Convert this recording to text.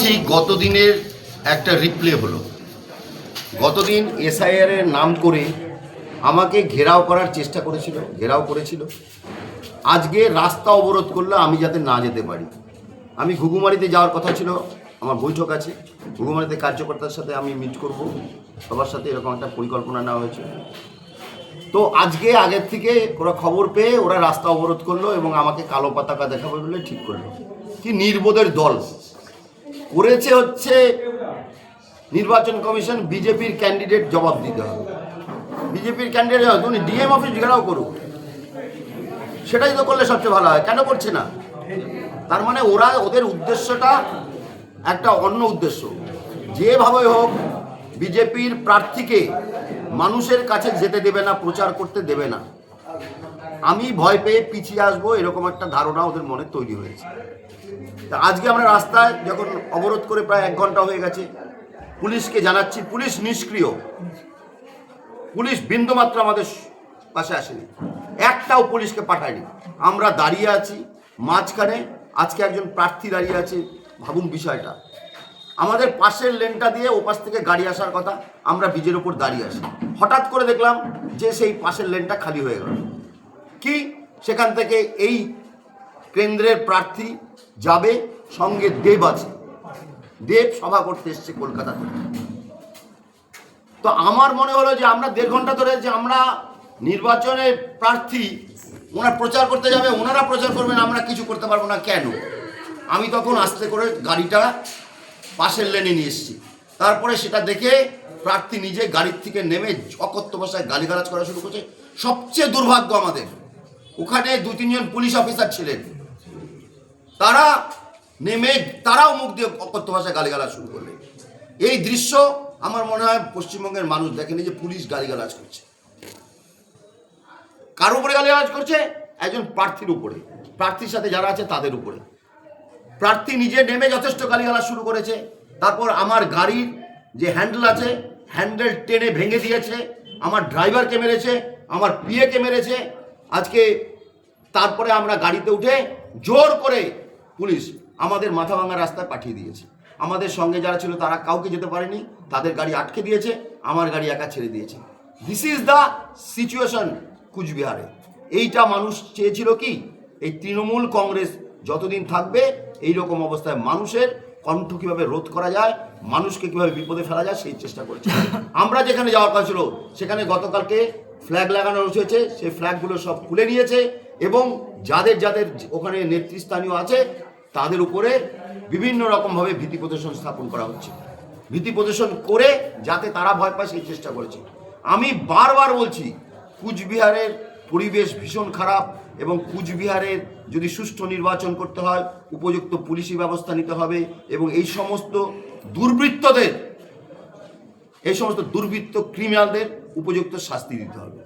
ঠিক গতদিনের একটা রিপ্লে হলো। গতদিন এসআইআর এর নাম করে আমাকে ঘেরাও করার চেষ্টা করেছিল। আজকে রাস্তা অবরোধ করলো আমি যাতে না যেতে পারি। আমি ঘুঘুমারিতে যাওয়ার কথা ছিল, আমার বৈঠক আছে। ঘুঘুমারিতে কার্যকর্তার সাথে আমি মিট করব, সবার সাথে এরকম একটা পরিকল্পনা নেওয়া হয়েছে। তো আজকে আগের থেকে ওরা খবর পেয়ে ওরা রাস্তা অবরোধ করলো এবং আমাকে কালো পতাকা দেখাবে বলে ঠিক করলো। কি নির্বোধের দল করেছে হচ্ছে নির্বাচন কমিশন বিজেপির ক্যান্ডিডেট জবাব দিতে হবে। বিজেপির ক্যান্ডিডেট উনি ডিএম অফিস ঘেরাও করুক, সেটাই তো করলে সবচেয়ে ভালো হয়। কেন করছে না? তার মানে ওদের উদ্দেশ্যটা একটা অন্য উদ্দেশ্য। যেভাবে হোক বিজেপির প্রার্থীকে মানুষের কাছে যেতে দেবে না, প্রচার করতে দেবে না। আমি ভয় পেয়ে পিছিয়ে আসবো, এরকম একটা ধারণা ওদের মনে তৈরি হয়েছে। আজকে আমরা রাস্তায় যখন অবরোধ করে প্রায় 1 ঘন্টা হয়ে গেছে, পুলিশকে জানাচ্ছি, পুলিশ নিষ্ক্রিয়। পুলিশ বিন্দুমাত্র আমাদের পাশে আসেনি, একটাও পুলিশকে পাঠায়নি। আমরা দাঁড়িয়ে আছি মাঝখানে, আজকে একজন প্রার্থী দাঁড়িয়ে আছে। ভাবুন বিষয়টা, আমাদের পাশের লেনটা দিয়ে ওপাশ থেকে গাড়ি আসার কথা, আমরা ব্রিজের ওপর দাঁড়িয়ে আছি। হঠাৎ করে দেখলাম যে সেই পাশের লেনটা খালি হয়ে গেল। কি সেখান থেকে এই কেন্দ্রের প্রার্থী যাবে, সঙ্গে দেব আছে, দেব সভা করতে এসছে কলকাতা থেকে। তো আমার মনে হলো যে আমরা 1.5 ঘন্টা ধরে যে আমরা নির্বাচনের প্রার্থী, ওনারা প্রচার করতে যাবে, ওনারা প্রচার করবেন, আমরা কিছু করতে পারবো না কেন? আমি তখন আস্তে করে গাড়িটা পাশের লেনে নিয়ে এসেছি। তারপরে সেটা দেখে প্রার্থী নিজে গাড়ির থেকে নেমে অকথ্য ভাষায় গালিগালাজ করা শুরু করছে। সবচেয়ে দুর্ভাগ্য আমাদের ওখানে 2-3 জন পুলিশ অফিসার ছিলেন, তারা নেমে তারাও মুখ দিয়ে অকথ্য ভাষায় গালিগালাজ শুরু করলেন। এই দৃশ্য আমার মনে হয় পশ্চিমবঙ্গের মানুষ দেখেনি, যে পুলিশ গালিগালাজ করছে। কার উপরে গালিগালাজ করছে? একজন প্রার্থীর উপরে, প্রার্থীর সাথে যারা আছে তাদের উপরে। প্রার্থী নিজে নেমে যথেষ্ট গালিগালাজ শুরু করেছে। তারপর আমার গাড়ির যে হ্যান্ডেল আছে, হ্যান্ডেল টেনে ভেঙে দিয়েছে, আমার ড্রাইভারকে মেরেছে, আমার পিএকে মেরেছে। আজকে তারপরে আমরা গাড়িতে উঠে জোর করে পুলিশ আমাদের মাথা ভাঙা রাস্তায় পাঠিয়ে দিয়েছে। আমাদের সঙ্গে যারা ছিল তারা কাউকে যেতে পারেনি, তাদের গাড়ি আটকে দিয়েছে, আমার গাড়ি একা ছেড়ে দিয়েছে। দিস ইজ দ্য সিচুয়েশন কুচবিহারে। এইটা মানুষ চেয়েছিল কি, এই তৃণমূল কংগ্রেস যতদিন থাকবে এই রকম অবস্থায় মানুষের কণ্ঠ কীভাবে রোধ করা যায়, মানুষকে কীভাবে বিপদে ফেলা যায় সেই চেষ্টা করেছে। আমরা যেখানে যাওয়ার কথা ছিল সেখানে গতকালকে ফ্ল্যাগ লাগানো হয়েছে, সেই ফ্ল্যাগগুলো সব খুলে নিয়েছে এবং যাদের ওখানে নেতৃস্থানীয় আছে তাদের উপরে বিভিন্ন রকমভাবে ভীতি প্রদর্শন স্থাপন করা হচ্ছে। ভীতি প্রদর্শন করে যাতে তারা ভয় পায় সেই চেষ্টা করেছে। আমি বারবার বলছি, কুচবিহারের পরিবেশ ভীষণ খারাপ এবং কুচবিহারের যদি সুষ্ঠু নির্বাচন করতে হয় উপযুক্ত পুলিশি ব্যবস্থা নিতে হবে এবং এই সমস্ত দুর্বৃত্ত ক্রিমিনালদের উপযুক্ত শাস্তি দিতে হবে।